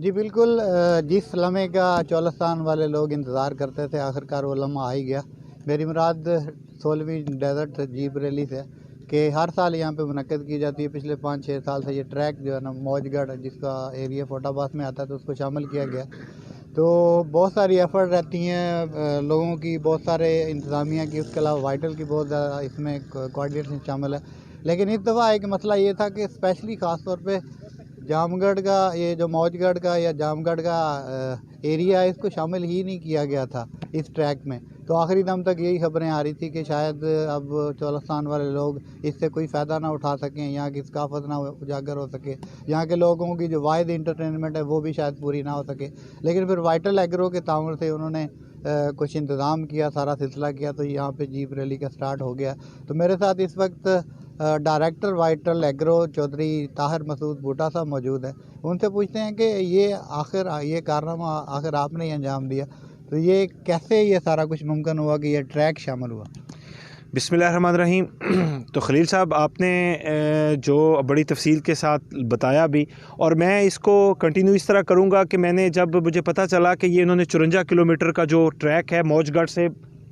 جی بالکل، جس لمحے کا چولستان والے لوگ انتظار کرتے تھے آخرکار وہ لمحہ آ ہی گیا۔ میری مراد 16ویں ڈیزرٹ جیپ ریلی سے کہ ہر سال یہاں پہ منعقد کی جاتی ہے۔ پچھلے 5-6 سال سے یہ ٹریک جو ہے نا موج گڑھ جس کا ایریا فوٹ آباد میں آتا ہے تو اس کو شامل کیا گیا۔ تو بہت ساری ایفرٹ رہتی ہیں لوگوں کی، بہت سارے انتظامیہ کی، اس کے علاوہ وائٹل کی بہت زیادہ اس میں کوآرڈینیشن شامل ہے۔ لیکن اس دفعہ ایک مسئلہ یہ تھا کہ اسپیشلی خاص طور پہ جام گڑھ کا یہ جو موج گڑھ کا یا جام گڑھ کا ایریا ہے اس کو شامل ہی نہیں کیا گیا تھا اس ٹریک میں۔ تو آخری دم تک یہی خبریں آ رہی تھی کہ شاید اب چولستان والے لوگ اس سے کوئی فائدہ نہ اٹھا سکیں، یہاں کی ثقافت نہ اجاگر ہو سکے، یہاں کے لوگوں کی جو واحد انٹرٹینمنٹ ہے وہ بھی شاید پوری نہ ہو سکے۔ لیکن پھر وائٹل ایگرو کے تعاون سے انہوں نے کچھ انتظام کیا، سارا سلسلہ کیا، تو یہاں پہ جیپ ریلی کا سٹارٹ ہو گیا۔ تو میرے ساتھ اس وقت director Vital Agro Chaudhry Tahir Masood Bhatta sahab موجود ہیں۔ ان سے پوچھتے ہیں کہ یہ کارنامہ آخر آپ نے ہی انجام دیا، تو یہ کیسے یہ سارا کچھ ممکن ہوا کہ یہ ٹریک شامل ہوا؟ بسم اللہ الرحمن الرحیم۔ تو خلیل صاحب آپ نے جو بڑی تفصیل کے ساتھ بتایا بھی، اور میں اس کو کنٹینیو اس طرح کروں گا کہ میں نے جب مجھے پتہ چلا کہ یہ انہوں نے 54 کلومیٹر کا جو ٹریک ہے موج گڑھ سے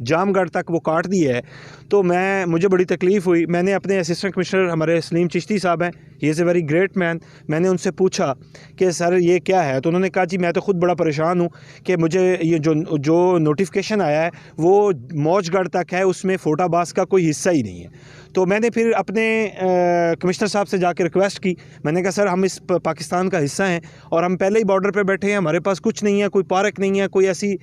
جام گڑھ تک وہ کاٹ دیا ہے، تو مجھے بڑی تکلیف ہوئی۔ میں نے اپنے اسسٹنٹ کمشنر ہمارے سلیم چشتی صاحب ہیں، ہی از اے ویری گریٹ مین، میں نے ان سے پوچھا کہ سر یہ کیا ہے، تو انہوں نے کہا جی میں تو خود بڑا پریشان ہوں کہ مجھے یہ جو نوٹیفیکیشن آیا ہے وہ موج گڑھ تک ہے، اس میں فوٹا باس کا کوئی حصہ ہی نہیں ہے۔ تو میں نے پھر اپنے کمشنر صاحب سے جا کے ریکویسٹ کی، میں نے کہا سر ہم اس پاکستان کا حصہ ہیں اور ہم پہلے ہی بارڈر پہ بیٹھے ہیں، ہمارے پاس کچھ نہیں ہے، کوئی پارک نہیں ہے، کوئی ایسی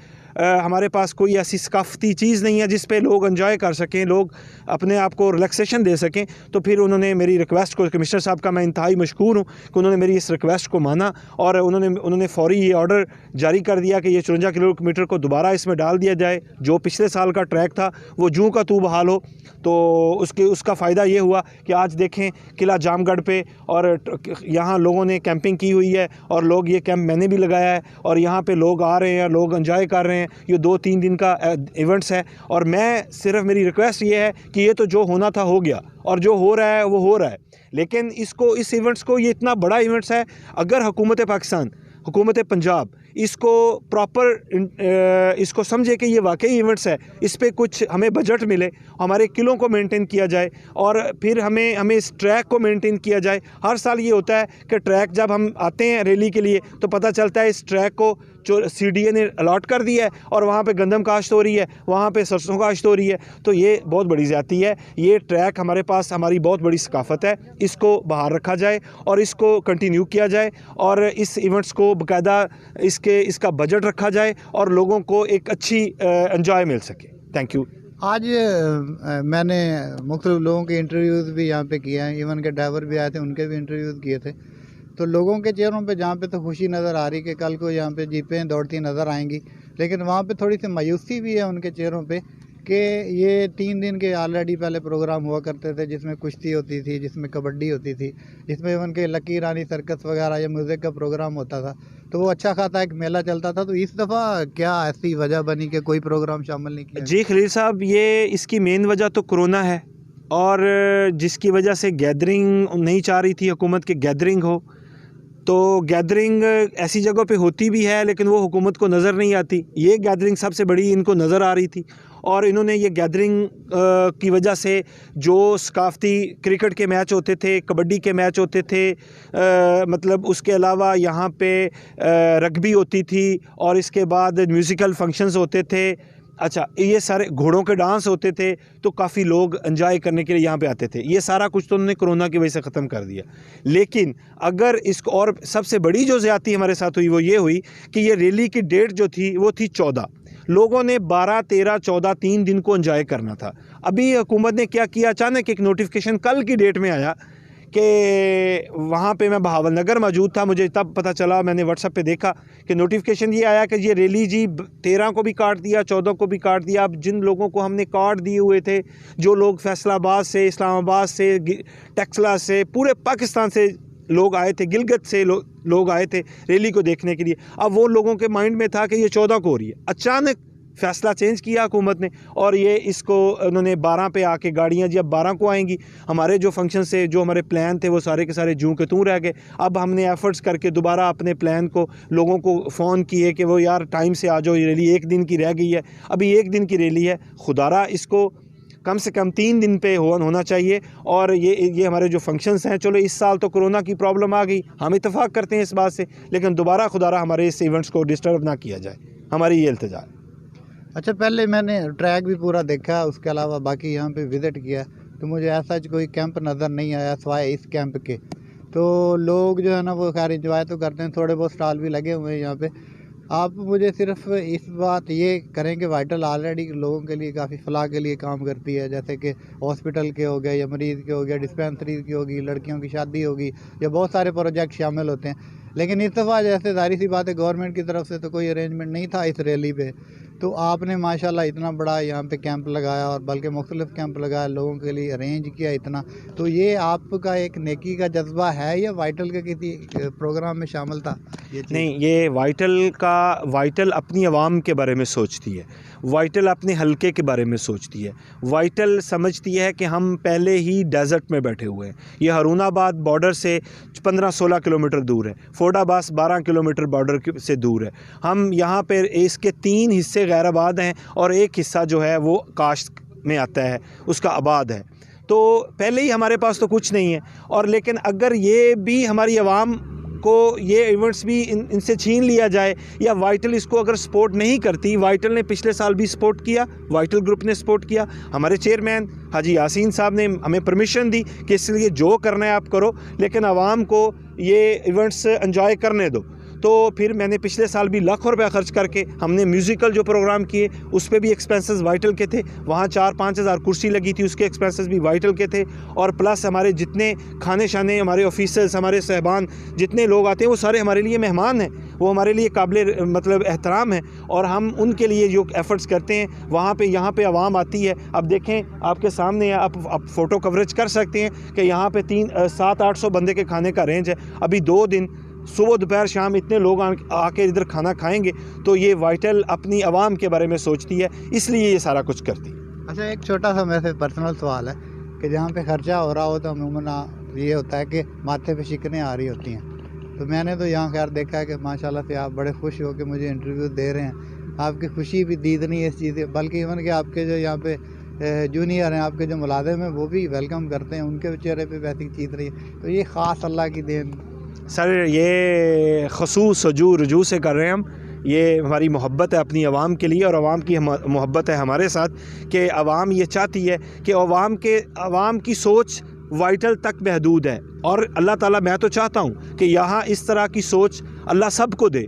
ہمارے پاس کوئی ایسی ثقافتی چیز نہیں ہے جس پہ لوگ انجوائے کر سکیں، لوگ اپنے آپ کو ریلیکسیشن دے سکیں۔ تو پھر انہوں نے میری ریکویسٹ کو، کمشنر صاحب کا میں انتہائی مشکور ہوں کہ انہوں نے میری اس ریکویسٹ کو مانا، اور انہوں نے فوری یہ آرڈر جاری کر دیا کہ یہ 54 کلومیٹر کو دوبارہ اس میں ڈال دیا جائے، جو پچھلے سال کا ٹریک تھا وہ جوں کا تو بحال ہو۔ تو اس کا فائدہ یہ ہوا کہ آج دیکھیں قلعہ جام گڑھ پہ اور یہاں لوگوں نے کیمپنگ کی ہوئی ہے، اور لوگ یہ کیمپ میں نے بھی لگایا ہے، اور یہاں پہ لوگ آ رہے ہیں، لوگ انجوائے کر رہے ہیں۔ یہ 2-3 دن کا ایونٹس ہے، اور میں صرف میری ریکویسٹ یہ ہے کہ یہ تو جو ہونا تھا ہو گیا، اور جو ہو رہا ہے وہ ہو رہا ہے، لیکن اس ایونٹس کو، یہ اتنا بڑا ایونٹس ہے، اگر حکومت پاکستان، حکومت پنجاب اس کو پراپر اس کو سمجھے کہ یہ واقعی ایونٹس ہے، اس پہ کچھ ہمیں بجٹ ملے، ہمارے قلعوں کو مینٹین کیا جائے، اور پھر ہمیں اس ٹریک کو مینٹین کیا جائے۔ ہر سال یہ ہوتا ہے کہ ٹریک جب ہم آتے ہیں ریلی کے لیے تو پتہ چلتا ہے اس ٹریک کو جو سی ڈی اے نے الاٹ کر دیا ہے، اور وہاں پہ گندم کاشت ہو رہی ہے، وہاں پہ سرسوں کاشت ہو رہی ہے، تو یہ بہت بڑی زیادتی ہے۔ یہ ٹریک ہمارے پاس ہماری بہت بڑی ثقافت ہے، اس کو بحال رکھا جائے اور اس کو کنٹینیو کیا جائے، اور اس ایونٹس کو باقاعدہ اس کا بجٹ رکھا جائے اور لوگوں کو ایک اچھی انجوائے مل سکے۔ Thank you. آج میں نے مختلف لوگوں کے انٹرویوز بھی یہاں پہ کیے ہیں، ایون کے ڈرائیور بھی آئے تھے، ان کے بھی انٹرویوز کیے تھے، تو لوگوں کے چہروں پہ جہاں پہ تو خوشی نظر آ رہی کہ کل کو یہاں پہ جیپیں دوڑتی نظر آئیں گی، لیکن وہاں پہ تھوڑی سی مایوسی بھی ہے ان کے چہروں پہ کہ یہ 3 دن کے آلریڈی پہلے پروگرام ہوا کرتے تھے، جس میں کشتی ہوتی تھی، جس میں کبڈی ہوتی تھی، جس میں ایون کے لکی رانی سرکس وغیرہ یا میوزک کا پروگرام ہوتا تھا، تو وہ اچھا خاصا ایک میلہ چلتا تھا۔ تو اس دفعہ کیا ایسی وجہ بنی کہ کوئی پروگرام شامل نہیں کیا؟ جی خلیل صاحب، اس کی مین وجہ تو کرونا ہے، اور جس کی وجہ سے گیدرنگ نہیں چاہ رہی تھی حکومت کہ گیدرنگ ہو، تو گیدرنگ ایسی جگہوں پہ ہوتی بھی ہے لیکن وہ حکومت کو نظر نہیں آتی۔ یہ گیدرنگ سب سے بڑی ان کو نظر آ رہی تھی، اور انہوں نے یہ گیدرنگ کی وجہ سے جو ثقافتی کرکٹ کے میچ ہوتے تھے، کبڈی کے میچ ہوتے تھے، مطلب اس کے علاوہ یہاں پہ رگبی ہوتی تھی، اور اس کے بعد میوزیکل فنکشنز ہوتے تھے، اچھا یہ سارے گھوڑوں کے ڈانس ہوتے تھے، تو کافی لوگ انجوائے کرنے کے لیے یہاں پہ آتے تھے۔ یہ سارا کچھ تو انہوں نے کرونا کی وجہ سے ختم کر دیا، لیکن اگر اس کو، اور سب سے بڑی جو زیادتی ہمارے ساتھ ہوئی وہ یہ ہوئی کہ یہ ریلی کی ڈیٹ جو تھی وہ تھی 14، لوگوں نے 12، 13، 14 3 دن کو انجوائے کرنا تھا۔ ابھی حکومت نے کیا کیا، اچانک ایک نوٹیفیکیشن کل کی ڈیٹ میں آیا کہ وہاں پہ میں بہاول نگر موجود تھا، مجھے تب پتہ چلا، میں نے واٹس ایپ پہ دیکھا کہ نوٹیفیکیشن یہ آیا کہ یہ ریلی جی 13 کو بھی کاٹ دیا، 14 کو بھی کاٹ دیا۔ اب جن لوگوں کو ہم نے کارڈ دیے ہوئے تھے، جو لوگ فیصل آباد سے، اسلام آباد سے، ٹیکسلا سے، پورے پاکستان سے لوگ آئے تھے، گلگت سے لوگ آئے تھے ریلی کو دیکھنے کے لیے، اب وہ لوگوں کے مائنڈ میں تھا کہ یہ 14 کو ہو رہی ہے، اچانک فیصلہ چینج کیا حکومت نے اور یہ اس کو انہوں نے 12 پہ آ کے گاڑیاں جی اب 12 کو آئیں گی. ہمارے جو فنکشن سے جو ہمارے پلان تھے وہ سارے کے سارے جوں کے توں رہ گئے. اب ہم نے ایفرٹس کر کے دوبارہ اپنے پلان کو لوگوں کو فون کیے کہ وہ یار ٹائم سے آ جاؤ, یہ ریلی 1 دن کی رہ گئی ہے, ابھی 1 دن کی ریلی ہے. خدا را اس کو کم سے کم 3 دن پہ ہونا چاہیے. اور یہ ہمارے جو فنکشنز ہیں, چلو اس سال تو کرونا کی پرابلم آ گئی, ہم اتفاق کرتے ہیں اس بات سے, لیکن دوبارہ خدا را ہمارے اس ایونٹس کو ڈسٹرب نہ کیا جائے, ہماری یہ التجا ہے. اچھا, پہلے میں نے ٹریک بھی پورا دیکھا, اس کے علاوہ باقی یہاں پہ وزٹ کیا, تو مجھے ایسا کوئی کیمپ نظر نہیں آیا سوائے اس کیمپ کے. تو لوگ جو ہے نا وہ خیر انجوائے تو کرتے ہیں, تھوڑے بہت سٹال بھی لگے ہوئے ہیں یہاں پہ. آپ مجھے صرف اس بات یہ کریں کہ وائٹل آلریڈی لوگوں کے لیے کافی فلاح کے لیے کام کرتی ہے, جیسے کہ ہاسپٹل کے ہو گئے یا مریض کے ہو گیا, ڈسپینسریز کی ہوگی, لڑکیوں کی شادی ہوگی, یا بہت سارے پروجیکٹ شامل ہوتے ہیں. لیکن اس دفعہ جیسے ظاہر سی بات ہے گورنمنٹ کی طرف سے تو کوئی ارینجمنٹ نہیں تھا اس ریلی پہ, تو آپ نے ماشاءاللہ اتنا بڑا یہاں پہ کیمپ لگایا, اور بلکہ مختلف کیمپ لگایا, لوگوں کے لیے ارینج کیا اتنا. تو یہ آپ کا ایک نیکی کا جذبہ ہے یا وائٹل کے کسی پروگرام میں شامل تھا؟ نہیں, یہ وائٹل اپنی عوام کے بارے میں سوچتی ہے, وائٹل اپنے حلقے کے بارے میں سوچتی ہے. وائٹل سمجھتی ہے کہ ہم پہلے ہی ڈیزرٹ میں بیٹھے ہوئے ہیں. یہ ہارون آباد بارڈر سے 15-16 کلومیٹر دور ہے, فورڈ عباس 12 کلومیٹر بارڈر سے دور ہے. ہم یہاں پہ اس کے 3 حصے غیر آباد ہیں اور ایک حصہ جو ہے وہ کاشت میں آتا ہے, اس کا آباد ہے. تو پہلے ہی ہمارے پاس تو کچھ نہیں ہے. اور لیکن اگر یہ بھی ہماری عوام کو یہ ایونٹس بھی ان سے چھین لیا جائے, یا وائٹل اس کو اگر سپورٹ نہیں کرتی, وائٹل نے پچھلے سال بھی سپورٹ کیا, وائٹل گروپ نے سپورٹ کیا, ہمارے چیئرمین حاجی یاسین صاحب نے ہمیں پرمیشن دی کہ اس لیے جو کرنا ہے آپ کرو, لیکن عوام کو یہ ایونٹس انجوائے کرنے دو. تو پھر میں نے پچھلے سال بھی لاکھوں روپے خرچ کر کے ہم نے میوزیکل جو پروگرام کیے اس پہ بھی ایکسپینسز وائٹل کے تھے, وہاں 4-5 ہزار کرسی لگی تھی, اس کے ایکسپینسز بھی وائٹل کے تھے. اور پلس ہمارے جتنے کھانے شانے, ہمارے آفیسرز, ہمارے صاحبان جتنے لوگ آتے ہیں وہ سارے ہمارے لیے مہمان ہیں, وہ ہمارے لیے قابل احترام ہیں, اور ہم ان کے لیے جو ایفرٹس کرتے ہیں وہاں پہ یہاں پہ عوام آتی ہے. اب دیکھیں آپ کے سامنے ہے, آپ فوٹو کوریج کر سکتے ہیں کہ یہاں پہ 700-800 بندے کے کھانے کا رینج ہے. ابھی 2 دن صبح دوپہر شام اتنے لوگ آ کے ادھر کھانا کھائیں گے. تو یہ وائٹل اپنی عوام کے بارے میں سوچتی ہے, اس لیے یہ سارا کچھ کرتی ہے. اچھا, ایک چھوٹا سا میرے پرسنل سوال ہے کہ جہاں پہ خرچہ ہو رہا ہو تو عموماً یہ ہوتا ہے کہ ماتھے پہ شکنیں آ رہی ہوتی ہیں. تو میں نے تو یہاں خیر دیکھا ہے کہ ماشاءاللہ سے آپ بڑے خوش ہو کے مجھے انٹرویو دے رہے ہیں. آپ کی خوشی بھی دید نہیں ہے اس چیز سے, بلکہ ایون کہ آپ کے جو یہاں پہ جونیئر ہیں, آپ کے جو ملازم ہیں, وہ بھی ویلکم کرتے ہیں, ان کے چہرے پہ ویسی چیز رہی ہے. تو یہ خاص اللہ کی دین. سر یہ خصوص رجوع سے کر رہے ہیں ہم, یہ ہماری محبت ہے اپنی عوام کے لیے, اور عوام کی محبت ہے ہمارے ساتھ, کہ عوام یہ چاہتی ہے کہ عوام کی سوچ وائٹل تک محدود ہے. اور اللہ تعالیٰ, میں تو چاہتا ہوں کہ یہاں اس طرح کی سوچ اللہ سب کو دے,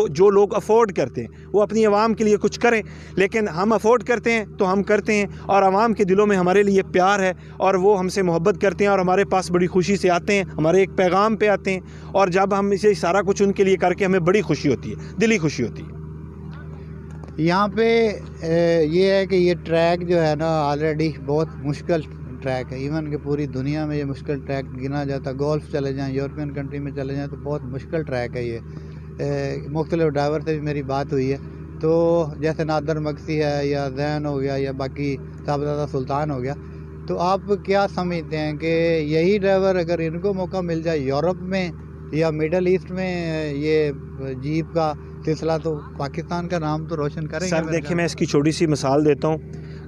جو لوگ افورڈ کرتے ہیں وہ اپنی عوام کے لیے کچھ کریں. لیکن ہم افورڈ کرتے ہیں تو ہم کرتے ہیں, اور عوام کے دلوں میں ہمارے لیے پیار ہے, اور وہ ہم سے محبت کرتے ہیں, اور ہمارے پاس بڑی خوشی سے آتے ہیں, ہمارے ایک پیغام پہ آتے ہیں, اور جب ہم اسے سارا کچھ ان کے لیے کر کے ہمیں بڑی خوشی ہوتی ہے, دلی خوشی ہوتی ہے. یہاں پہ یہ ہے کہ یہ ٹریک جو ہے نا آلریڈی بہت مشکل ٹریک ہے, ایون کہ پوری دنیا میں یہ مشکل ٹریک گنا جاتا ہے. گولف چلے جائیں, یورپین کنٹری میں چلے جائیں, تو بہت مشکل ٹریک ہے یہ. مختلف ڈرائیور سے بھی میری بات ہوئی ہے, تو جیسے نادر مکسی ہے, یا زین ہو گیا, یا باقی صاحبزادہ سلطان ہو گیا. تو آپ کیا سمجھتے ہیں کہ یہی ڈرائیور اگر ان کو موقع مل جائے یورپ میں یا مڈل ایسٹ میں یہ جیپ کا سلسلہ, تو پاکستان کا نام تو روشن کریں گے. سر دیکھیں, میں اس کی چھوٹی سی مثال دیتا ہوں.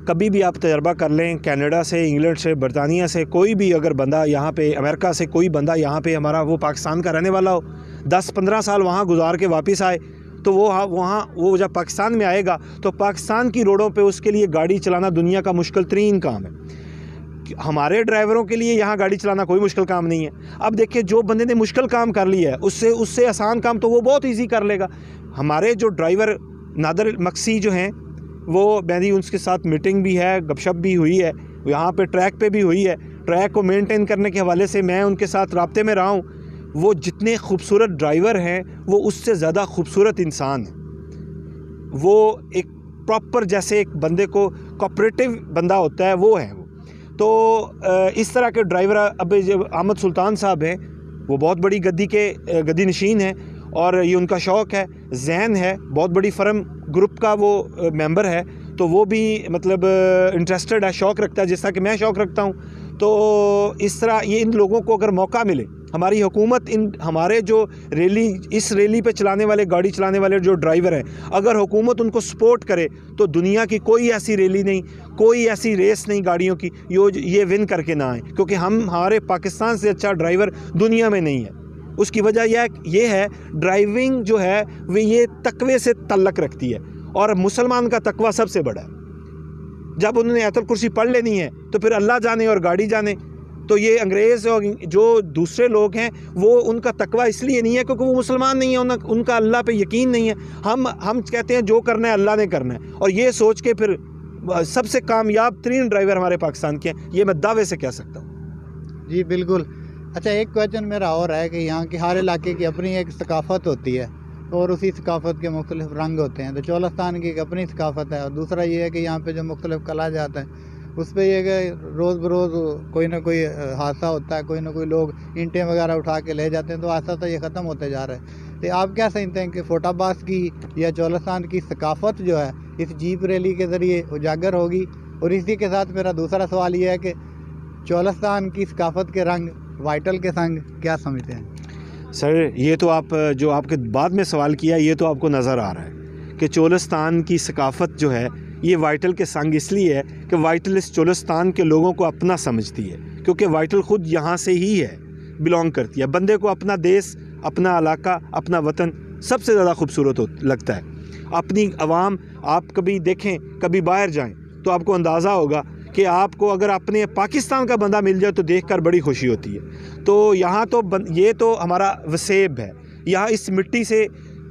کبھی بھی آپ تجربہ کر لیں, کینیڈا سے, انگلینڈ سے, برطانیہ سے, کوئی بھی اگر بندہ یہاں پہ, امریکہ سے کوئی بندہ یہاں پہ ہمارا وہ پاکستان کا رہنے والا ہو, 10-15 سال وہاں گزار کے واپس آئے, تو وہ جب پاکستان میں آئے گا تو پاکستان کی روڈوں پہ اس کے لیے گاڑی چلانا دنیا کا مشکل ترین کام ہے. ہمارے ڈرائیوروں کے لیے یہاں گاڑی چلانا کوئی مشکل کام نہیں ہے. اب دیکھیں, جو بندے نے مشکل کام کر لیا ہے اس سے آسان کام تو وہ بہت ایزی کر لے گا. ہمارے جو ڈرائیور نادر مکسی جو ہیں, وہ میری ان کے ساتھ میٹنگ بھی ہے, گپ شپ بھی ہوئی ہے, یہاں پہ ٹریک پہ بھی ہوئی ہے. ٹریک کو مینٹین کرنے کے حوالے سے میں ان کے ساتھ رابطے میں رہا ہوں. وہ جتنے خوبصورت ڈرائیور ہیں وہ اس سے زیادہ خوبصورت انسان ہیں. وہ ایک پراپر, جیسے ایک بندے کو کوآپریٹو بندہ ہوتا ہے, وہ ہیں وہ. تو اس طرح کے ڈرائیور, اب احمد سلطان صاحب ہیں, وہ بہت بڑی گدی نشین ہیں, اور یہ ان کا شوق ہے. زین ہے, بہت بڑی فرم گروپ کا وہ ممبر ہے تو وہ بھی مطلب انٹرسٹڈ ہے, شوق رکھتا ہے جس طرح کہ میں شوق رکھتا ہوں. تو اس طرح یہ ان لوگوں کو اگر موقع ملے, ہماری حکومت ہمارے جو اس ریلی پہ چلانے والے, گاڑی چلانے والے جو ڈرائیور ہیں, اگر حکومت ان کو سپورٹ کرے تو دنیا کی کوئی ایسی ریلی نہیں, کوئی ایسی ریس نہیں گاڑیوں کی یہ ون کر کے نہ آئیں, کیونکہ ہمارے پاکستان سے اچھا ڈرائیور دنیا میں نہیں ہے. اس کی وجہ یہ ہے ڈرائیونگ جو ہے وہ یہ تقوی سے تعلق رکھتی ہے, اور مسلمان کا تقوی سب سے بڑا ہے. جب انہوں نے آیت الکرسی پڑھ لینی ہے تو پھر اللہ جانے اور گاڑی جانے. تو یہ انگریز اور جو دوسرے لوگ ہیں وہ ان کا تقوی اس لیے نہیں ہے کیونکہ وہ مسلمان نہیں ہیں, ان کا اللہ پہ یقین نہیں ہے. ہم کہتے ہیں جو کرنا ہے اللہ نے کرنا ہے, اور یہ سوچ کے پھر سب سے کامیاب ترین ڈرائیور ہمارے پاکستان کے ہیں, یہ میں دعوے سے کہہ سکتا ہوں. جی بالکل. اچھا, ایک کویشچن میرا اور ہے کہ یہاں کی ہر علاقے کی اپنی ایک ثقافت ہوتی ہے اور اسی ثقافت کے مختلف رنگ ہوتے ہیں. تو چولستان کی ایک اپنی ثقافت ہے, اور دوسرا یہ ہے کہ یہاں پہ جو مختلف کلا جاتا ہے اس پہ یہ کہ روز بروز کوئی نہ کوئی حادثہ ہوتا ہے, کوئی نہ کوئی لوگ اینٹیں وغیرہ اٹھا کے لے جاتے ہیں, تو آہستہ یہ ختم ہوتے جا رہا ہے. تو آپ کیا سمجھتے ہیں کہ فورٹ عباس کی یا چولستان کی ثقافت جو ہے اس جیپ ریلی کے ذریعے اجاگر ہوگی؟ اور اسی کے ساتھ میرا دوسرا سوال یہ ہے کہ چولستان کی ثقافت کے رنگ وائٹل کے سنگ کیا سمجھتے ہیں؟ سر یہ تو آپ جو آپ کے بعد میں سوال کیا یہ تو آپ کو نظر آ رہا ہے کہ چولستان کی ثقافت جو ہے یہ وائٹل کے سنگ اس لیے ہے کہ وائٹل اس چولستان کے لوگوں کو اپنا سمجھتی ہے, کیونکہ وائٹل خود یہاں سے ہی ہے, بلانگ کرتی ہے. بندے کو اپنا دیس, اپنا علاقہ, اپنا وطن سب سے زیادہ خوبصورت لگتا ہے. اپنی عوام, آپ کبھی دیکھیں, کبھی باہر جائیں تو آپ کو اندازہ ہوگا کہ آپ کو اگر اپنے پاکستان کا بندہ مل جائے تو دیکھ کر بڑی خوشی ہوتی ہے. تو یہاں تو یہ تو ہمارا وسیب ہے, یہاں اس مٹی سے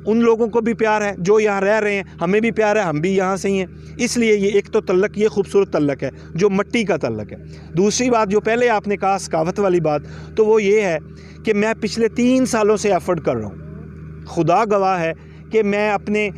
ان لوگوں کو بھی پیار ہے جو یہاں رہ رہے ہیں, ہمیں بھی پیار ہے, ہم بھی یہاں سے ہی ہیں. اس لیے یہ ایک تو تعلق, یہ خوبصورت تعلق ہے جو مٹی کا تعلق ہے. دوسری بات جو پہلے آپ نے کہا ثقافت والی بات, تو وہ یہ ہے کہ میں پچھلے 3 سالوں سے ایفرٹ کر رہا ہوں. خدا گواہ ہے کہ میں اپنے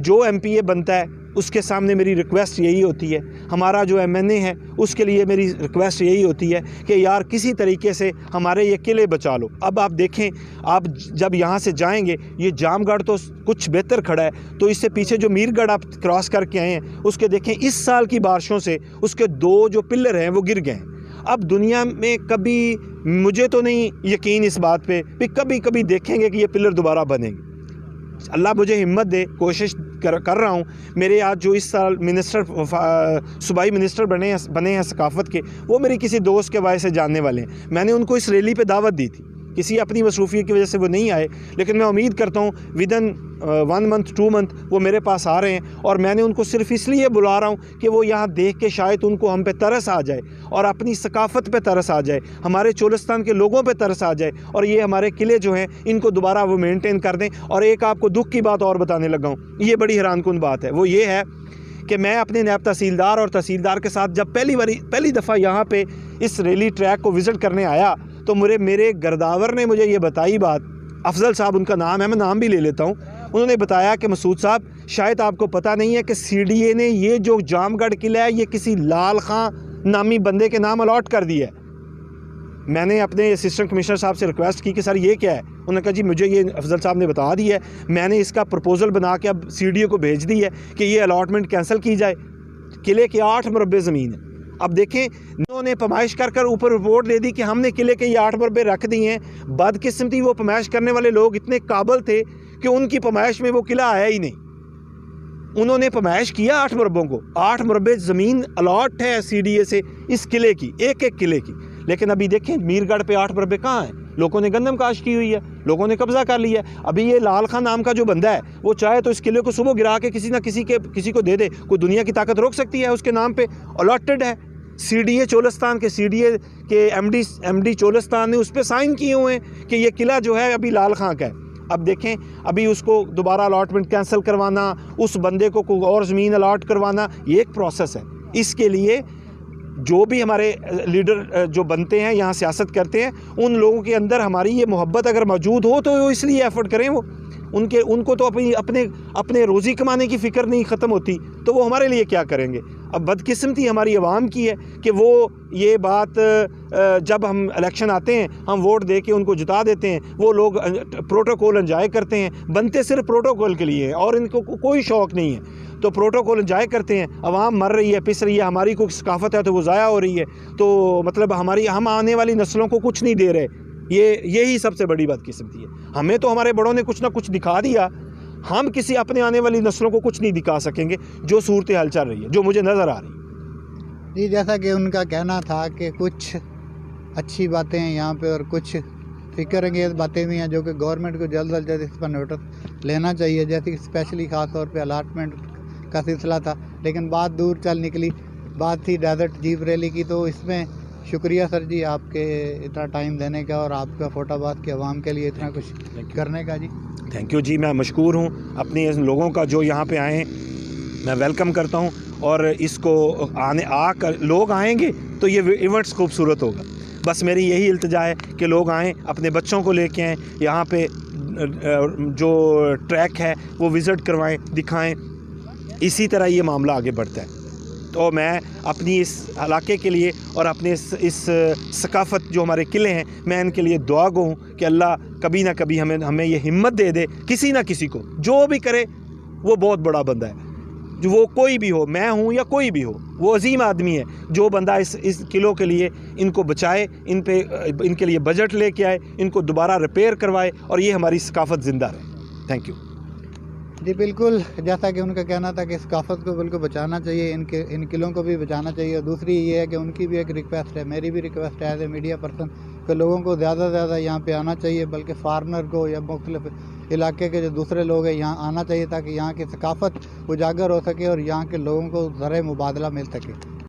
جو ایم پی اے بنتا ہے اس کے سامنے میری ریکویسٹ یہی ہوتی ہے, ہمارا جو ایم این اے ہے اس کے لیے میری ریکویسٹ یہی ہوتی ہے کہ یار کسی طریقے سے ہمارے یہ قلعے بچا لو. اب آپ دیکھیں, آپ جب یہاں سے جائیں گے, یہ جام گڑھ تو کچھ بہتر کھڑا ہے, تو اس سے پیچھے جو میر گڑھ آپ کراس کر کے آئے ہیں اس کے دیکھیں اس سال کی بارشوں سے اس کے 2 جو پلر ہیں وہ گر گئے ہیں. اب دنیا میں کبھی, مجھے تو نہیں یقین اس بات پہ بھی کبھی دیکھیں گے کہ یہ پلر دوبارہ بنیں گے. اللہ مجھے ہمت دے, کوشش کر رہا ہوں. میرے آج جو اس سال صوبائی منسٹر بنے ہیں ثقافت کے, وہ میری کسی دوست کے وجہ سے جاننے والے ہیں. میں نے ان کو اس ریلی پہ دعوت دی تھی, کسی اپنی مصروفیت کی وجہ سے وہ نہیں آئے, لیکن میں امید کرتا ہوں ودن 1 month 2 month وہ میرے پاس آ رہے ہیں. اور میں نے ان کو صرف اس لیے بلا رہا ہوں کہ وہ یہاں دیکھ کے شاید ان کو ہم پہ ترس آ جائے, اور اپنی ثقافت پہ ترس آ جائے, ہمارے چولستان کے لوگوں پہ ترس آ جائے, اور یہ ہمارے قلعے جو ہیں ان کو دوبارہ وہ مینٹین کر دیں. اور ایک آپ کو دکھ کی بات اور بتانے لگا ہوں, یہ بڑی حیران کن بات ہے. وہ یہ ہے کہ میں اپنے نائب تحصیلدار اور تحصیلدار کے ساتھ جب پہلی دفعہ یہاں پہ اس ریلی ٹریک کو وزٹ کرنے آیا تو میرے گرداور نے مجھے یہ بتائی بات, افضل صاحب ان کا نام ہے, میں نام بھی لے لیتا ہوں. انہوں نے بتایا کہ مسعود صاحب شاید آپ کو پتہ نہیں ہے کہ سی ڈی اے نے یہ جو جام گڑھ قلعہ ہے یہ کسی لال خان نامی بندے کے نام الاٹ کر دیا ہے. میں نے اپنے اسسٹنٹ کمشنر صاحب سے ریکویسٹ کی کہ سر یہ کیا ہے. انہوں نے کہا جی مجھے یہ افضل صاحب نے بتا دی ہے, میں نے اس کا پرپوزل بنا کے اب سی ڈی اے کو بھیج دی ہے کہ یہ الاٹمنٹ کینسل کی جائے. قلعے کے 8 مربع زمین ہے. اب دیکھیں, انہوں نے پمائش کر اوپر رپورٹ دے دی کہ ہم نے قلعے کے یہ 8 مربع رکھ دیے ہیں. بدقسمتی وہ پمائش کرنے والے لوگ اتنے قابل تھے کہ ان کی پمائش میں وہ قلعہ آیا ہی نہیں. انہوں نے پمائش کیا 8 مربعوں کو, 8 مربع زمین الاٹ ہے سی ڈی اے سے اس قلعے کی, ایک قلعے کی. لیکن ابھی دیکھیں میر گڑھ پہ 8 مربع کہاں ہیں, لوگوں نے گندم کاشت کی ہوئی ہے, لوگوں نے قبضہ کر لیا ہے. ابھی یہ لال خان نام کا جو بندہ ہے وہ چاہے تو اس قلعے کو صبح گرا کے کسی نہ کسی کو دے دے, کوئی دنیا کی طاقت روک سکتی ہے؟ اس کے نام پہ الاٹڈ ہے. سی ڈی اے چولستان کے ایم ڈی چولستان نے اس پہ سائن کیے ہوئے ہیں کہ یہ قلعہ جو ہے ابھی لال خان کا ہے. اب دیکھیں, ابھی اس کو دوبارہ الاٹمنٹ کینسل کروانا, اس بندے کو کوئی اور زمین الاٹ کروانا, یہ ایک پروسیس ہے. اس کے لیے جو بھی ہمارے لیڈر جو بنتے ہیں یہاں سیاست کرتے ہیں, ان لوگوں کے اندر ہماری یہ محبت اگر موجود ہو تو وہ اس لیے ایفرٹ کریں. وہ ان کو تو اپنے روزی کمانے کی فکر نہیں ختم ہوتی, تو وہ ہمارے لیے کیا کریں گے. اب بدقسمتی ہماری عوام کی ہے کہ وہ یہ بات جب ہم الیکشن آتے ہیں ہم ووٹ دے کے ان کو جتا دیتے ہیں، وہ لوگ پروٹوکول انجوائے کرتے ہیں، بنتے صرف پروٹوکول کے لیے ہیں اور ان کو کوئی شوق نہیں ہے، تو پروٹوکول انجوائے کرتے ہیں، عوام مر رہی ہے، پس رہی ہے، ہماری کوئی ثقافت ہے تو وہ ضائع ہو رہی ہے، تو مطلب ہم آنے والی نسلوں کو کچھ نہیں دے رہے، یہی سب سے بڑی بدقسمتی ہے۔ ہمیں تو ہمارے بڑوں نے کچھ نہ کچھ دکھا دیا، ہم کسی اپنے آنے والی نسلوں کو کچھ نہیں دکھا سکیں گے جو صورتحال چل رہی ہے، جو مجھے نظر آ رہی ہے۔ جی جیسا کہ ان کا کہنا تھا کہ کچھ اچھی باتیں ہیں یہاں پہ اور کچھ فکر انگیز باتیں بھی ہیں جو کہ گورنمنٹ کو جلد از جلد اس پر نوٹس لینا چاہیے، جیسے کہ اسپیشلی خاص طور پہ الاٹمنٹ کا سلسلہ تھا، لیکن بات دور چل نکلی، بات تھی ڈیزرٹ جیپ ریلی کی۔ تو اس میں شکریہ سر جی آپ کے اتنا ٹائم دینے کا اور آپ کا فوٹ آباد کے عوام کے لیے اتنا کچھ کرنے کا۔ جی تھینک یو جی، میں مشکور ہوں اپنے ان لوگوں کا جو یہاں پہ آئے ہیں، میں ویلکم کرتا ہوں، اور اس کو آ کر لوگ آئیں گے تو یہ ایونٹس خوبصورت ہوگا۔ بس میری یہی التجا ہے کہ لوگ آئیں، اپنے بچوں کو لے کے آئیں، یہاں پہ جو ٹریک ہے وہ وزٹ کروائیں، دکھائیں، اسی طرح یہ معاملہ آگے بڑھتا ہے۔ تو میں اپنی اس علاقے کے لیے اور اپنے اس ثقافت جو ہمارے قلعے ہیں، میں ان کے لیے دعا گو ہوں کہ اللہ کبھی نہ کبھی ہمیں یہ ہمت دے دے، کسی نہ کسی کو جو بھی کرے وہ بہت بڑا بندہ ہے، جو وہ کوئی بھی ہو، میں ہوں یا کوئی بھی ہو، وہ عظیم آدمی ہے، جو بندہ اس قلعوں کے لیے ان کو بچائے، ان کے لیے بجٹ لے کے آئے، ان کو دوبارہ ریپیئر کروائے اور یہ ہماری ثقافت زندہ رہے۔ تھینک یو جی بالکل، جیسا کہ ان کا کہنا تھا کہ ثقافت کو بالکل بچانا چاہیے، ان قلعوں کو بھی بچانا چاہیے، اور دوسری یہ ہے کہ ان کی بھی ایک ریکویسٹ ہے، میری بھی ریکویسٹ ہے ایز اے میڈیا پرسن کہ لوگوں کو زیادہ سے زیادہ یہاں پہ آنا چاہیے، بلکہ فارنر کو یا مختلف علاقے کے جو دوسرے لوگ ہیں یہاں آنا چاہیے تاکہ یہاں کی ثقافت اجاگر ہو سکے اور یہاں کے لوگوں کو ذرائع مبادلہ مل سکے۔